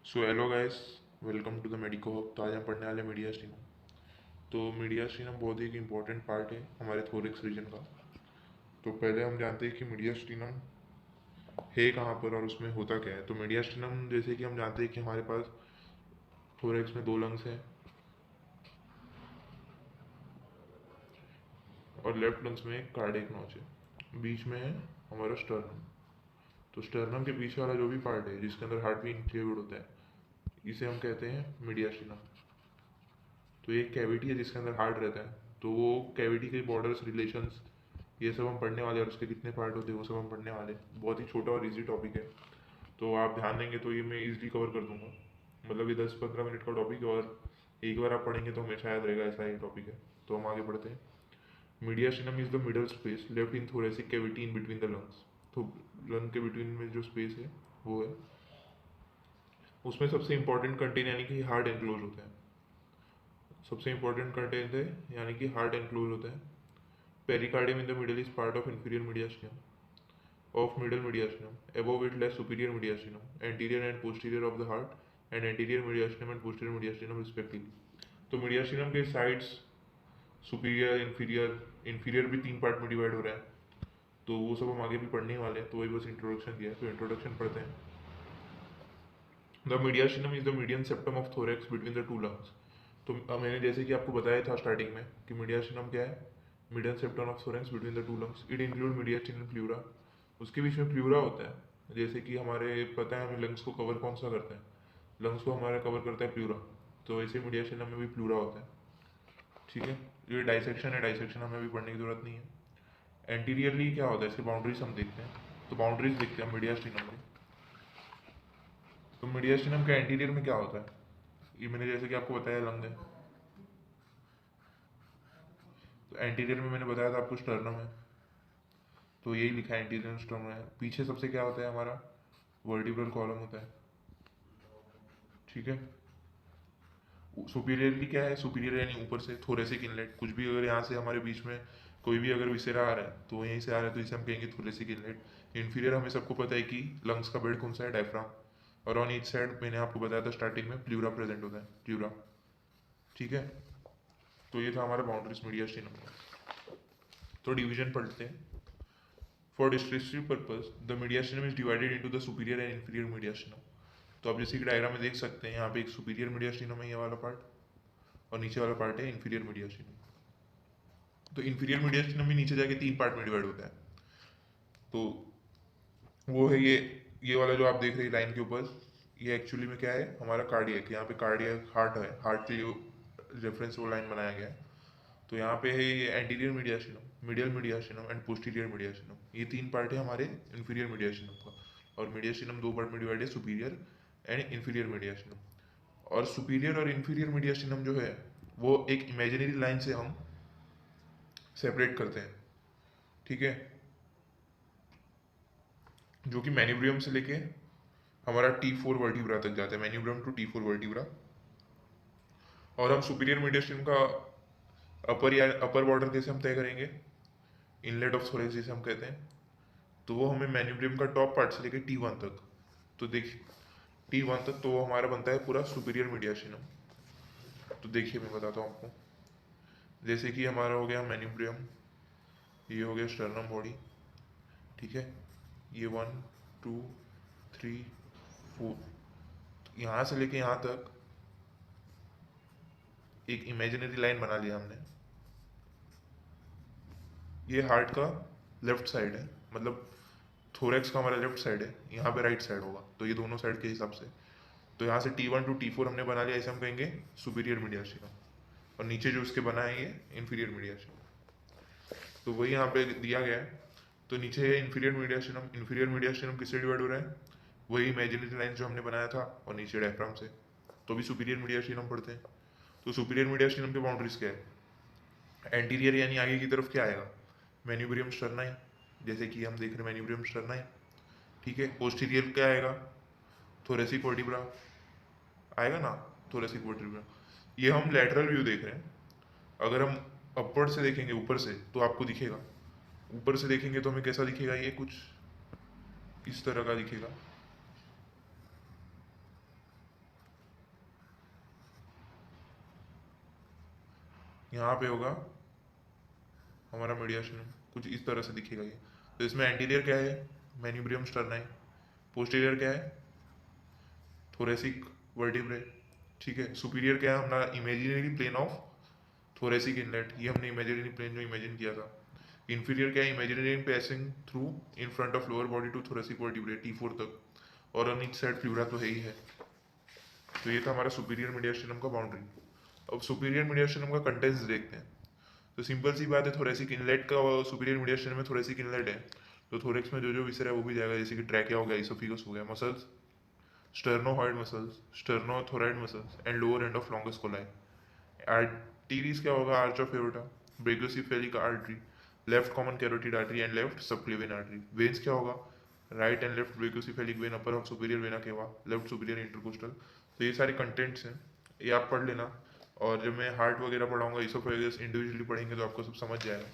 So hello guys, welcome to the Medico Hub. तो आज हम पढ़ने वाले मीडियास्टिनम। तो मीडियास्टिनम बहुत ही एक इम्पॉर्टेंट पार्ट है हमारे थोरेक्स रीजन का। तो पहले हम जानते हैं कि मीडियास्टिनम है कहाँ पर और उसमें होता क्या है। तो मीडियास्टिनम जैसे कि हम जानते हैं कि हमारे पास थोरेक्स में दो लंग्स हैं और लेफ्ट लंग्स में एक कार्डियक नॉच है, बीच में है हमारा स्टर्नम। तो स्टर्नम के पीछे वाला जो भी पार्ट है जिसके अंदर हार्ट भी इंक्लूड होता है, इसे हम कहते हैं मीडियास्टिनम। तो ये कैविटी है जिसके अंदर हार्ट रहता है, तो वो कैविटी के बॉर्डर्स, रिलेशंस, ये सब हम पढ़ने वाले हैं और उसके कितने पार्ट होते हैं वो सब हम पढ़ने वाले हैं। बहुत ही छोटा और इजी टॉपिक है, तो आप ध्यान देंगे तो ये मैं इजीली कवर कर दूंगा। मतलब ये 10-15 मिनट का टॉपिक है और एक बार आप पढ़ेंगे तो हमेशा याद रहेगा, ऐसा ही टॉपिक है। तो हम आगे बढ़ते हैं। Mediastinum is the middle space left in thoracic cavity in between the lungs. तो लंग के बिटवीन में जो स्पेस है वो है, उसमें सबसे इंपॉर्टेंट कंटेन यानी कि हार्ट एनक्लोज होता है। सबसे इंपॉर्टेंट कंटेन है यानी कि हार्ट एनक्लोज होता है। Pericardium in the middle is part of inferior mediastinum, of middle mediastinum. Above it lies superior mediastinum, anterior and posterior of the heart, and anterior mediastinum and posterior mediastinum respectively. तो mediastinum के sides superior, inferior, inferior भी तीन part में divide हो रहा है। तो वो सब हम आगे भी पढ़ने वाले हैं, तो वही बस इंट्रोडक्शन दिया है। तो इंट्रोडक्शन पढ़ते हैं। The mediastinum is the median septum of thorax between the two lungs. तो मैंने जैसे कि आपको बताया था स्टार्टिंग में कि मीडियास्टिनम क्या है, median septum of thorax between the two lungs. It include mediastinum pleura. उसके बीच में प्लूरा होता है। जैसे कि हमारे पता है हमें लंग्स को कवर कौन सा करता है, लंग्स को हमारा कवर करता है प्लूरा। तो ऐसे मीडियास्टिनम में भी प्लूरा होता है। ठीक है, ये डाइसेक्शन है, डाइसेक्शन हमें अभी पढ़ने की जरूरत नहीं है। एंटीरियरली क्या होता है, इसकी बाउंड्रीज हम देखते हैं। तो बाउंड्रीज देखते हैं मीडियास्टिनम की। तो मीडियास्टिनम के एंटीरियर में क्या होता है, ये मैंने जैसे कि आपको बताया लंग है। तो एंटीरियर में मैंने बताया था आपको स्टर्नम है, तो यही लिखा है एंटीरियर स्टर्नम है। पीछे सबसे क्या होता है हमारा, वर्टिब्रल कॉलम होता है। ठीक है, सुपीरियरली क्या है, सुपीरियर यानी ऊपर से थोरेसिक इनलेट। कुछ भी अगर यहाँ से हमारे बीच में कोई भी अगर विसेरा आ रहा है तो यहीं से आ रहा है, तो इसे हम कहेंगे थोरेसिक इनलेट। इन्फीरियर हमें सबको पता है कि लंग्स का बेड कौन सा है, डायफ्राम। और ऑन ईच साइड मैंने आपको बताया था स्टार्टिंग में प्लूरा प्रेजेंट होता है, प्लूरा। ठीक है, तो ये था हमारा बाउंड्रीज मीडियास्टिनम का। तो डिवीजन पढ़ते हैं। For descriptive purpose the mediastinum is divided into the superior and inferior mediastinum. तो आप जैसे कि डायग्राम में देख सकते हैं, यहाँ पे एक सुपीरियर मीडियास्टिनम है, ये वाला पार्ट, और नीचे वाला पार्ट है इंफीरियर मीडियास्टिनम। तो इंफीरियर मीडियास्टिनम भी नीचे जाके तीन पार्ट में डिवाइड होता है। तो वो है ये वाला जो आप देख रहे हैं लाइन के ऊपर, ये एक्चुअली में क्या है, हमारा कार्डियक। यहाँ पे कार्डियक हार्ट है, हार्ट के लिए रेफरेंस वो लाइन बनाया गया है। तो यहाँ पे है ये anterior mediastinum, medial mediastinum and posterior mediastinum. ये तीन पार्ट है हमारे इंफीरियर मीडियास्टिनम का। और मीडियास्टिनम दो पार्ट में डिवाइड है, सुपीरियर एंड इंफीरियर मीडियास्टिनम। और सुपीरियर और इंफीरियर मीडियास्टिनम जो है वो एक इमेजिनरी लाइन से हम सेपरेट करते हैं। ठीक है, जो कि मैन्यूब्रियम से लेके हमारा T4 वर्टिब्रा तक जाता है, मैन्यूब्रियम टू T4 वर्टिब्रा। और हम सुपीरियर मीडियस्टिनम का अपर या अपर बॉर्डर कैसे हम तय करेंगे, इनलेट ऑफ थोरेक्स जिसे हम कहते हैं। तो वो हमें मैन्यूब्रियम का टॉप पार्ट से लेके T1 तक, तो देखिए T1 तक तो वो हमारा बनता है पूरा सुपीरियर मीडियस्टिनम। तो देखिए मैं बताता हूँ आपको। जैसे कि हमारा हो गया मैन्यूब्रियम, ये हो गया स्टर्नम बॉडी। ठीक है, ये 1 2 3 4, यहाँ से लेके यहाँ तक एक इमेजिनरी लाइन बना लिया हमने। ये हार्ट का लेफ्ट साइड है, मतलब थोरेक्स का हमारा लेफ्ट साइड है, यहाँ पे राइट साइड होगा, तो ये दोनों साइड के हिसाब से। तो यहाँ से T1 टू T4 हमने बना लिया, इसे हम कहेंगे सुपीरियर मीडियास्टिनम। और नीचे जो उसके बना है ये इंफीरियर मीडियास्टिनम। तो वही यहाँ पे दिया गया है। तो नीचे है इंफीरियर मीडियास्टिनम। इंफीरियर मीडियास्टिनम किससे डिवाइड हो रहा है, वही इमेजिनरी लाइन जो हमने बनाया था, और नीचे डायफ्राम से। तो भी सुपीरियर मीडियास्टिनम पढ़ते हैं। तो सुपीरियर मीडियास्टिनम के बाउंड्रीज क्या है, एंटीरियर यानी आगे की तरफ क्या आएगा, मैन्यूब्रियम स्टर्नाई, जैसे कि हम देख रहे हैं मैन्यूब्रियम स्टर्नाई। ठीक है, पोस्टीरियर क्या आएगा, थोरेसिक वर्टिब्रा आएगा ना, थोरेसिक वर्टिब्रा। ये हम लेटरल व्यू देख रहे हैं। अगर हम अपवर्ड से देखेंगे, ऊपर से, तो आपको दिखेगा, ऊपर से देखेंगे तो हमें कैसा दिखेगा, ये कुछ इस तरह का दिखेगा। यहाँ पे होगा हमारा मीडियास्टिनम, कुछ इस तरह से दिखेगा ये। तो इसमें एंटीरियर क्या है, मैन्यूब्रियम स्टर्नाई, पोस्टीरियर क्या है, थोरेसिक वर्टिब्रे, ठीक है। सुपीरियर क्या है, हमारा imaginary plane of thoracic inlet, ये हमने इमेजिनरी प्लेन जो इमेजिन किया था। इंफीरियर क्या है, imaginary passing through in front of lower body to thoracic vertebrae T4 तक, और ऑन ईच साइड फ्लूरा तो है ही है। तो ये था हमारा सुपीरियर मीडियास्टिनम का बाउंड्री। अब सुपीरियर मीडियास्टिनम का कंटेंट्स देखते हैं। तो सिंपल सी बात है, थोरेसिक इनलेट का सुपीरियर मीडियास्टिनम में थोरेसिक इनलेट है, तो थोरेक्स में जो जो विसर है वो भी जाएगा, जैसे कि ट्रैकिया हो गया, इसोफिगस हो गया, muscles, sternohyoid muscles, sternothyroid muscles and lower end of longus colli. Arteries क्या होगा, arch of aorta, brachiocephalic artery, left common carotid artery and left subclavian artery. Veins क्या होगा, right and left brachiocephalic vein, upper of superior vena cava, left superior intercostal. तो ये सारे contents हैं, ये आप पढ़ लेना। और जब मैं हार्ट वगैरह पढ़ाऊंगा, इसोफेगस इंडिविजुअली पढ़ेंगे तो आपको सब समझ जाएगा।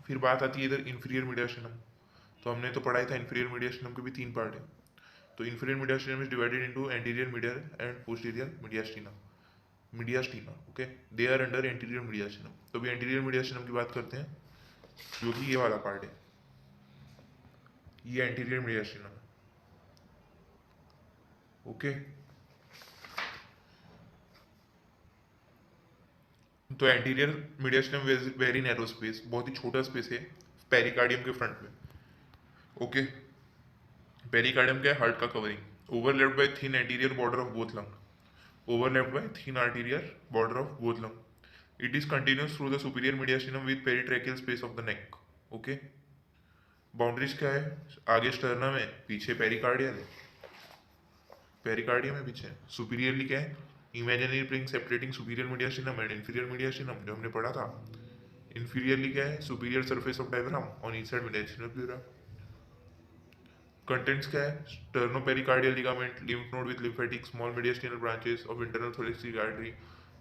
फिर बात आती है इधर इंफीरियर मीडियास्टिनम। तो हमने तो पढ़ाई था इंफीरियर मीडियास्टिनम के भी 3 पार्ट है। तो inferior mediastinum is divided into anterior medial and posterior mediastina, okay, they are under anterior mediastinum. तो अभी एंटीरियर मीडियास्टिनम की बात करते हैं, जो कि ये वाला पार्ट है, ये एंटीरियर मीडियास्टिनम है, ओके। तो anterior mediastinum very narrow space, बहुत ही छोटा स्पेस है पेरिकार्डियम के फ्रंट में, ओके। पेरिकार्डियम क्या है, हार्ट का covering, overlapped by thin anterior border of both lung, overlapped by thin arterial border of both lung. It is continuous through the superior mediastinum with peritracheal space of the neck. Okay. Boundaries क्या है, आगे sternum है, पीछे pericardial है, pericardium है पीछे। Superiorly क्या है, imaginary ring separating superior mediastinum and inferior mediastinum, जो हमने पढ़ा था। इंफीरियरली क्या है, superior surface of diagram on each side mediastinal pleura. Contents क्या है, sternopericardial ligament, lymph node with lymphatic, small mediastinal branches of internal thoracic artery,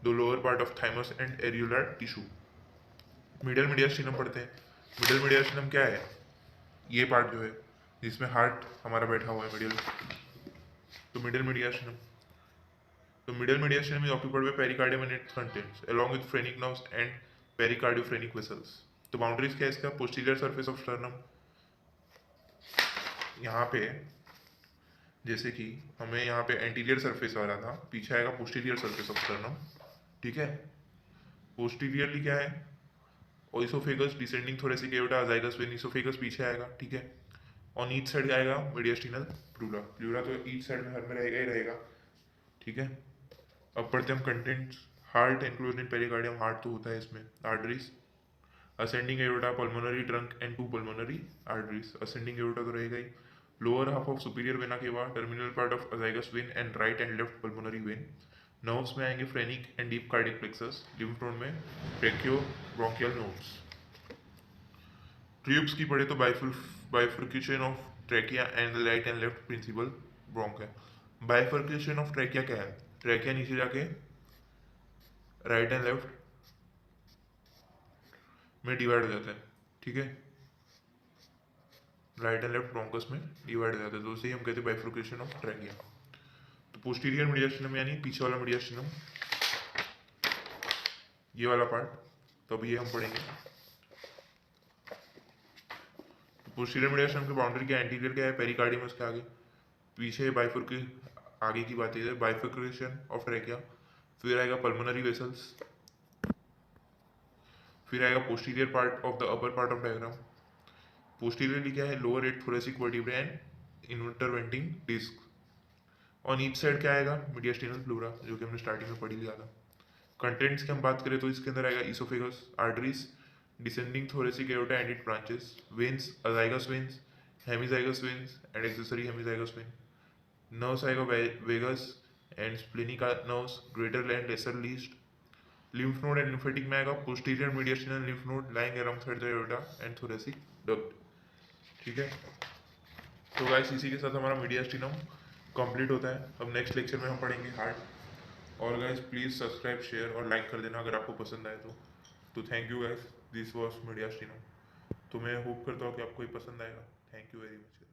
the lower part of thymus and areolar tissue. Middle mediastinum पढ़ते हैं। Middle mediastinum क्या है, ये part जो है जिसमें हार्ट हमारा बैठा हुआ है, मिडिल, तो मिडल मीडियास्टिनम। तो middle mediastinum is occupied by pericardium and its contents along with phrenic nerves and pericardiophrenic vessels. तो बाउंड्रीज क्या है इसका, पोस्टीरियर सरफेस ऑफ स्टर्नम, यहाँ पे जैसे कि हमें यहाँ पे एंटीरियर सरफेस आ रहा था, पीछे आएगा पोस्टीरियर सरफेस ऑफ स्टर्नम, ठीक है। पोस्टीरियरली क्या है, oesophagus descending thoracic aorta azygos vein, oesophagus पीछे आएगा, ठीक है। ऑन ईच साइड आएगा मीडियास्टिनल प्लूरा, प्लूरा तो ईच साइड में हर में रहेगा ही रहेगा, ठीक है। अब पढ़ते हैं हम contents. Heart enclosed in pericardium, heart तो होता है इसमें, arteries, ascending aorta, pulmonary trunk and 2 pulmonary arteries, ascending aorta तो रहेगा ही। Lower half of superior vena cava, terminal part of azygos vein and right and left pulmonary vein. Nerves में आएंगे phrenic and deep cardiac plexus, lymph node में brachio bronchial nodes. Tubes की पढ़े तो bifurcation of trachea and right and left principal ब्रोंक है। Bifurcation of trachea क्या है, trachea नीचे जाके राइट एंड लेफ्ट में डिवाइड हो जाता है, ठीक है, राइट एंड लेफ्ट ब्रोंकस में डिवाइड हो जाता है, तो उसे हम कहते हैं बाइफर्केशन ऑफ ट्रैकिया। तो पोस्टीरियर मीडियास्टिनम यानी पीछे वाला मीडियास्टिनम, ये वाला पार्ट, तो अब ये हम पढ़ेंगे। तो पोस्टीरियर मीडियास्टिनम की बाउंड्री क्या, एंटीरियर क्या है, पेरिकार्डियम उसके आगे, पीछे बाइफर्के, आगे की बात है बाइफर्केशन ऑफ ट्रैकिया, फिर आएगा पल्मोनरी वेसल्स, फिर आएगा posterior part of the upper part of diaphragm. Posteriorly क्या है, lower 8 thoracic vertebrae and intervertebral disc. On each side क्या आएगा, मीडियास्टिनल प्लूरा, जो कि हमने स्टार्टिंग में पढ़ लिया था। कंटेंट्स की हम बात करें तो इसके अंदर आएगा oesophagus, arteries, descending thoracic aorta and it branches, veins, azygos veins, hemiazygos veins and accessory hemiazygos vein. Nerves आएगा vagus and splanchnic nerves, greater and lesser least. Lymph node and lymphatic में आएगा posterior mediastinal lymph node lying around side the aorta and thoracic duct, ठीक है। तो guys इसी के साथ हमारा मीडियास्टिनम कंप्लीट होता है। अब नेक्स्ट लेक्चर में हम पढ़ेंगे हार्ट। और गाइस प्लीज़ सब्सक्राइब, शेयर और लाइक कर देना अगर आपको पसंद आए तो thank you guys, this was mediastinum. तो मैं होप करता हूँ कि आपको ये पसंद आएगा। Thank you very much.